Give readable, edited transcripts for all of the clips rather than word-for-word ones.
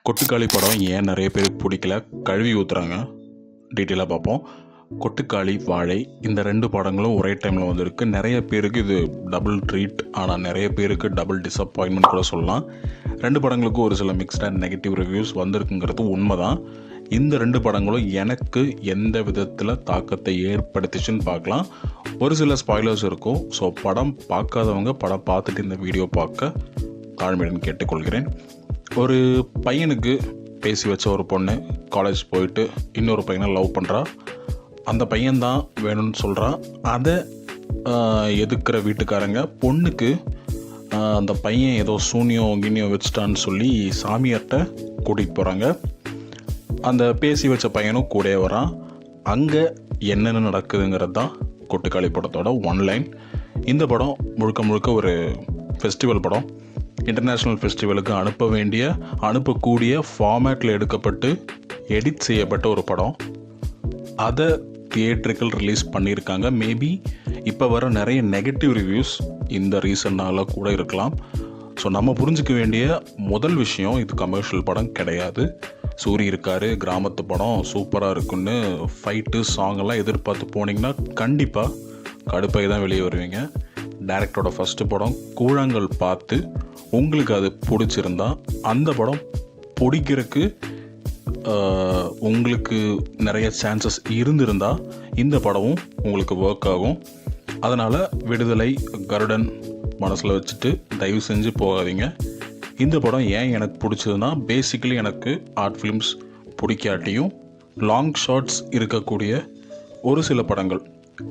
கொட்டுக்காளி படம் ஏன் நிறைய பேருக்கு பிடிக்கல, கழுவி ஊற்றுறாங்க, டீட்டெயிலாக பார்ப்போம். கொட்டுக்காளி, வாழை இந்த 2 படங்களும் ஒரே டைமில் வந்திருக்கு. நிறைய பேருக்கு இது டபுள் ட்ரீட், ஆனால் நிறைய பேருக்கு டபுள் டிசப்பாயின்மெண்ட் கூட சொல்லலாம். 2 படங்களுக்கும் ஒரு சில மிக்ஸ்ட் அண்ட் நெகட்டிவ் ரிவ்யூஸ் வந்திருக்குங்கிறது உண்மை தான். இந்த 2 படங்களும் எனக்கு எந்த விதத்தில் தாக்கத்தை ஏற்படுத்திச்சுன்னு பார்க்கலாம். ஒரு சில ஸ்பாய்லர்ஸ் இருக்கும். ஸோ படம் பார்க்காதவங்க படம் பார்த்துட்டு இந்த வீடியோ பார்க்க தாழ்மையுடன் கேட்டுக்கொள்கிறேன். ஒரு பையனுக்கு பேசி வச்ச ஒரு பொண்ணு காலேஜ் போயிட்டு இன்னொரு பையனை லவ் பண்ணுறா. அந்த பையன்தான் வேணும்னு சொல்கிறான். அதை எதுக்குற வீட்டுக்காரங்க பொண்ணுக்கு அந்த பையன் ஏதோ சூனியம் கிண்ணியம் வச்சுட்டான்னு சொல்லி சாமியார்கிட்ட கூட்டிகிட்டு போகிறாங்க. அந்த பேசி வச்ச பையனும் கூட வரான். அங்கே என்னென்ன நடக்குதுங்கிறது தான் கொட்டுக்காளி படத்தோட ஒன்லைன். இந்த படம் முழுக்க முழுக்க ஒரு ஃபெஸ்டிவல் படம். இன்டர்நேஷ்னல் ஃபெஸ்டிவலுக்கு அனுப்பக்கூடிய ஃபார்மேட்டில் எடுக்கப்பட்டு எடிட் செய்யப்பட்ட ஒரு படம். அதை தியேட்ரிக்கல் ரிலீஸ் பண்ணியிருக்காங்க. மேபி இப்போ வர நிறைய நெகட்டிவ் ரிவ்யூஸ் இந்த ரீசன்னால் கூட இருக்கலாம். ஸோ நம்ம புரிஞ்சிக்க வேண்டிய முதல் விஷயம், இது கமர்ஷியல் படம் கிடையாது. சூரி இருக்கார், கிராமத்து படம் சூப்பராக இருக்குன்னு ஃபைட்டு சாங்கெல்லாம் எதிர்பார்த்து போனீங்கன்னா கண்டிப்பாக கடுப்பாகி தான் வெளியே வருவீங்க. டைரக்டரோட ஃபஸ்ட்டு படம் கூழாங்கல் பார்த்து உங்களுக்கு அது பிடிச்சிருந்தா, அந்த படம் பிடிக்கிறதுக்கு உங்களுக்கு நிறைய சான்சஸ் இருந்திருந்தால் இந்த படமும் உங்களுக்கு ஒர்க் ஆகும். அதனால் விடுதலை, கருடன் மனசில் வச்சுட்டு தயவு செஞ்சு போகாதீங்க. இந்த படம் ஏன் எனக்கு பிடிச்சதுன்னா, பேசிக்கலி எனக்கு ஆர்ட் ஃபிலிம்ஸ் பிடிக்காட்டியும் லாங் ஷார்ட்ஸ் இருக்கக்கூடிய ஒரு சில படங்கள்,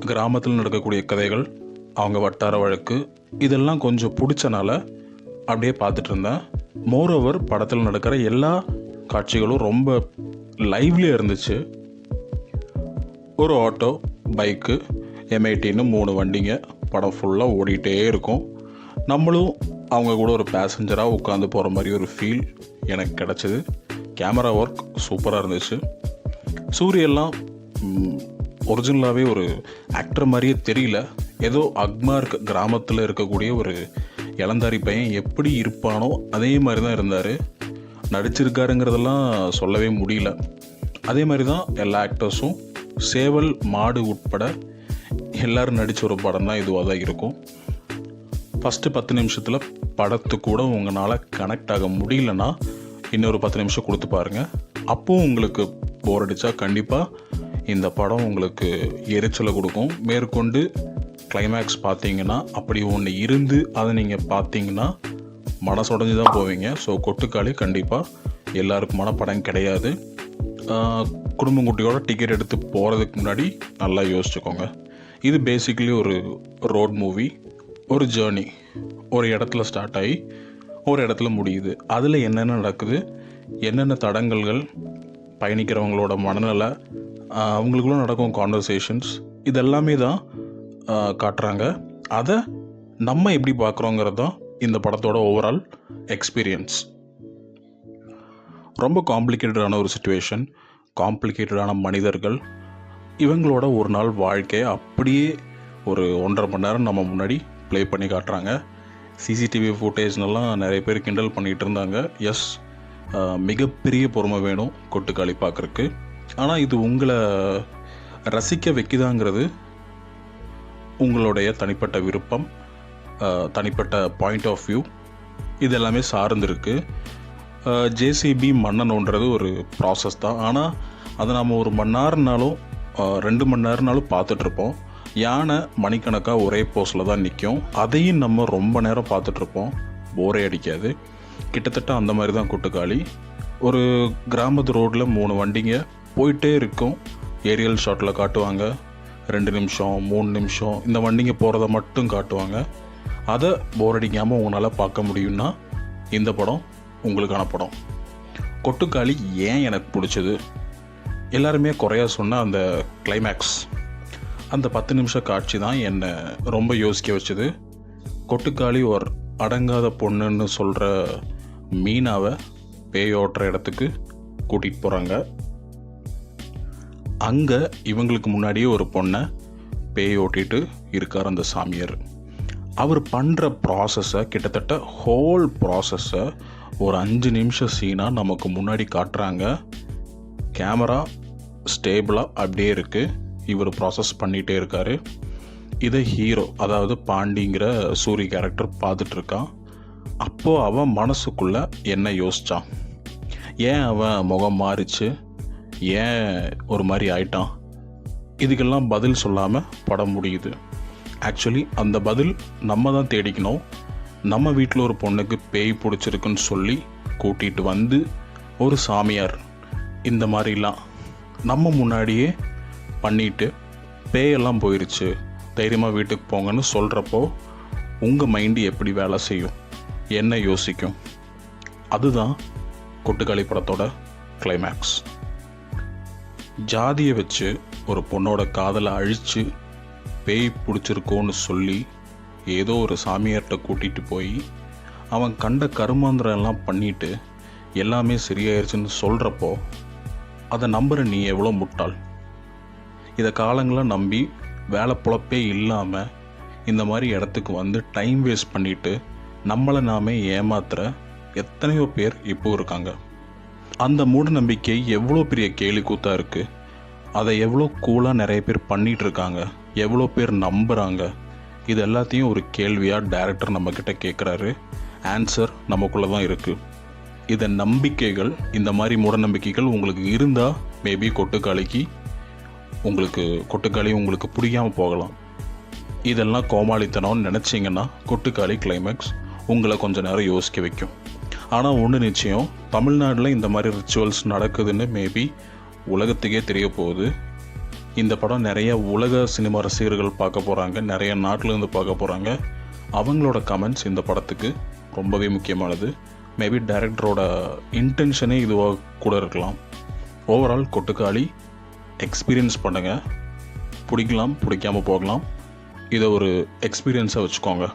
கிராமத்தில் நடக்கக்கூடிய கதைகள், அவங்க வட்டார வழக்கு, இதெல்லாம் கொஞ்சம் பிடிச்சனால அப்படியே பார்த்துட்டு இருந்தேன். மோரோவர் படத்தில் நடக்கிற எல்லா காட்சிகளும் ரொம்ப லைவ்லியாக இருந்துச்சு. ஒரு ஆட்டோ, பைக்கு, M80ன்னு 3 வண்டிங்க படம் ஃபுல்லாக ஓடிட்டே இருக்கும். நம்மளும் அவங்க கூட ஒரு பேசஞ்சராக உட்காந்து போகிற மாதிரி ஒரு ஃபீல் எனக்கு கிடச்சிது. கேமரா ஒர்க் சூப்பராக இருந்துச்சு. சூரியெல்லாம் ஒரிஜினலாகவே ஒரு ஆக்டர் மாதிரியே தெரியல. ஏதோ அக்மார்க் கிராமத்தில் இருக்கக்கூடிய ஒரு இளந்தாரி பையன் எப்படி இருப்பானோ அதே மாதிரி தான் இருந்தார். நடிச்சிருக்காருங்கிறதெல்லாம் சொல்லவே முடியல. அதே மாதிரி தான் எல்லா ஆக்டர்ஸும், சேவல், மாடு உட்பட எல்லோரும் நடித்த ஒரு படம் தான் இதுவாக தான் இருக்கும். ஃபஸ்ட்டு 10 நிமிஷத்தில் படத்து கூட உங்களால் கனெக்ட் ஆக முடியலன்னா இன்னொரு 10 நிமிஷம் கொடுத்து பாருங்கள். அப்போவும் உங்களுக்கு போர் அடித்தா கண்டிப்பாக இந்த படம் உங்களுக்கு எரிச்சலை கொடுக்கும். மேற்கொண்டு கிளைமேக்ஸ் பார்த்தீங்கன்னா அப்படி ஒன்று இருந்து அதை நீங்கள் பார்த்தீங்கன்னா மனசுடைஞ்சு தான் போவீங்க. ஸோ கொட்டுக்காளி கண்டிப்பாக எல்லாருக்குமான படம் கிடையாது. குடும்பங்குட்டியோட டிக்கெட் எடுத்து போகிறதுக்கு முன்னாடி நல்லா யோசிச்சுக்கோங்க. இது பேசிக்கலி ஒரு ரோட் மூவி, ஒரு ஜேர்னி. ஒரு இடத்துல ஸ்டார்ட் ஆகி ஒரு இடத்துல முடியுது. அதில் என்னென்ன நடக்குது, என்னென்ன தடங்கல்கள், பயணிக்கிறவங்களோட மனநிலை, அவங்களுக்குள்ள நடக்கும் கான்வர்சேஷன்ஸ், இதெல்லாமே தான் காட்டுறாங்க. அதை நம்ம எப்படி பார்க்குறோங்கிறது தான் இந்த படத்தோட ஓவரால் எக்ஸ்பீரியன்ஸ். ரொம்ப காம்ப்ளிகேட்டடான ஒரு சிச்சுவேஷன், காம்ப்ளிகேட்டடான மனிதர்கள், இவங்களோட ஒரு நாள் வாழ்க்கையை அப்படியே ஒரு 1.5 மணி நேரம் நம்ம முன்னாடி ப்ளே பண்ணி காட்டுறாங்க. சிசிடிவி ஃபுட்டேஜ்னெல்லாம் நிறைய பேர் கிண்டல் பண்ணிகிட்டு இருந்தாங்க. எஸ், மிகப்பெரிய பொறுமை வேணும் கொட்டுக்காளி பார்க்குறக்கு. ஆனால் இது உங்களை ரசிக்க வைக்குதாங்கிறது உங்களுடைய தனிப்பட்ட விருப்பம், தனிப்பட்ட பாயிண்ட் ஆஃப் வியூ, இதெல்லாமே சார்ந்திருக்கு. ஜேசிபி மன்னனோன்றது ஒரு ப்ராசஸ் தான். ஆனால் அதை நம்ம 1 மணி நேரம்னாலும் 2 மணி நேரம்னாலும் பார்த்துட்ருப்போம். யானை மணிக்கணக்காக ஒரே போஸில் தான் நிற்கும். அதையும் நம்ம ரொம்ப நேரம் பார்த்துட்ருப்போம், போரே அடிக்காது. கிட்டத்தட்ட அந்த மாதிரி தான் கொட்டுக்காளி. ஒரு கிராமத்து ரோட்டில் 3 வண்டிங்க போயிட்டே இருக்கும். ஏரியல் ஷாட்டில் காட்டுவாங்க. 2 நிமிஷம் 3 நிமிஷம் இந்த வண்டிங்க போகிறத மட்டும் காட்டுவாங்க. அதை போர் அடிக்காமல் உங்களால் பார்க்க முடியும்னா இந்த படம் உங்களுக்கான படம். கொட்டுக்காளி ஏன் எனக்கு பிடிச்சது, எல்லாருமே குறையா சொன்ன அந்த கிளைமேக்ஸ், அந்த 10 நிமிஷம் காட்சி தான் என்னை ரொம்ப யோசிக்க வச்சுது. கொட்டுக்காளி ஒரு அடங்காத பொண்ணுன்னு சொல்கிற மீனாவை பேயோட்டுற இடத்துக்கு கூட்டிகிட்டு போகிறாங்க. அங்கே இவங்களுக்கு முன்னாடியே ஒரு பொண்ணை பேய் ஓட்டிகிட்டு இருக்கார் அந்த சாமியார். அவர் பண்ணுற ப்ராசஸை, கிட்டத்தட்ட ஹோல் ப்ராசஸை ஒரு 5 நிமிஷம் சீனாக நமக்கு முன்னாடி காட்டுறாங்க. கேமரா ஸ்டேபிளாக அப்படியே இருக்குது. இவர் ப்ராசஸ் பண்ணிகிட்டே இருக்கார். இதை ஹீரோ, அதாவது பாண்டிங்கிற சூரி கேரக்டர் பார்த்துட்ருக்கான். அப்போது அவன் மனசுக்குள்ளே என்ன யோசித்தான், ஏன் அவன் முகம் மாறிச்சு, ஏன் ஒரு மாதிரி ஆயிட்டான், இதுக்கெல்லாம் பதில் சொல்லாமல் படம் முடியுது. ஆக்சுவலி அந்த பதில் நம்ம தான் தேடிக்கணும். நம்ம வீட்டில் ஒரு பொண்ணுக்கு பேய் பிடிச்சிருக்குன்னு சொல்லி கூட்டிகிட்டு வந்து ஒரு சாமியார் இந்த மாதிரிலாம் நம்ம முன்னாடியே பண்ணிட்டு பேயெல்லாம் போயிடுச்சு, தைரியமாக வீட்டுக்கு போங்கன்னு சொல்கிறப்போ உங்கள் மைண்டு எப்படி வேலை செய்யும், என்ன யோசிக்கும்? அதுதான் கொட்டுக்காளி படத்தோட கிளைமேக்ஸ். ஜாதியை வச்சு ஒரு பொண்ணோட காதலை அழித்து பேய் பிடிச்சிருக்கோன்னு சொல்லி ஏதோ ஒரு சாமியார்கிட்ட கூட்டிகிட்டு போய் அவன் கண்ட கருமாந்திரம் எல்லாம் பண்ணிட்டு எல்லாமே சரியாயிருச்சுன்னு சொல்கிறப்போ அதை நம்புகிற நீ எவ்வளோ முட்டாள். இதை காலங்களாக நம்பி வேலை பொழப்பே இல்லாமல் இந்த மாதிரி இடத்துக்கு வந்து டைம் வேஸ்ட் பண்ணிவிட்டு நம்மளை நாமே ஏமாத்துகிற எத்தனையோ பேர் இப்போ இருக்காங்க. அந்த மூட நம்பிக்கை எவ்வளோ பெரிய கேலி கூத்தாக இருக்குது. அதை எவ்வளோ கூலாக நிறைய பேர் பண்ணிகிட்ருக்காங்க, எவ்வளோ பேர் நம்புகிறாங்க. இது எல்லாத்தையும் ஒரு கேள்வியாக டைரக்டர் நம்மக்கிட்ட கேட்குறாரு. ஆன்சர் நமக்குள்ளே தான் இருக்குது. இதை நம்பிக்கைகள், இந்த மாதிரி மூட நம்பிக்கைகள் உங்களுக்கு இருந்தால் மேபி கொட்டுக்காளி உங்களுக்கு பிடிக்காமல் போகலாம். இதெல்லாம் கோமாளித்தனம்னு நினச்சிங்கன்னா கொட்டுக்காளி கிளைமேக்ஸ் உங்களை கொஞ்சம் நேரம் யோசிக்க வைக்கும். ஆனால் ஒன்று நிச்சயம், தமிழ்நாட்டில் இந்த மாதிரி ரிச்சுவல்ஸ் நடக்குதுன்னு மேபி உலகத்துக்கே தெரிய போகுது. இந்த படம் நிறைய உலக சினிமா ரசிகர்கள் பார்க்க போகிறாங்க, நிறைய நாட்டிலேருந்து பார்க்க போகிறாங்க. அவங்களோட கமெண்ட்ஸ் இந்த படத்துக்கு ரொம்பவே முக்கியமானது. மேபி டைரக்டரோட இன்டென்ஷனே இதுவாக கூட இருக்கலாம். ஓவரால் கொட்டுக்காளி எக்ஸ்பீரியன்ஸ் பண்ணுங்கள். பிடிக்கலாம், பிடிக்காமல் போகலாம். இதை ஒரு எக்ஸ்பீரியன்ஸாக வச்சுக்கோங்க.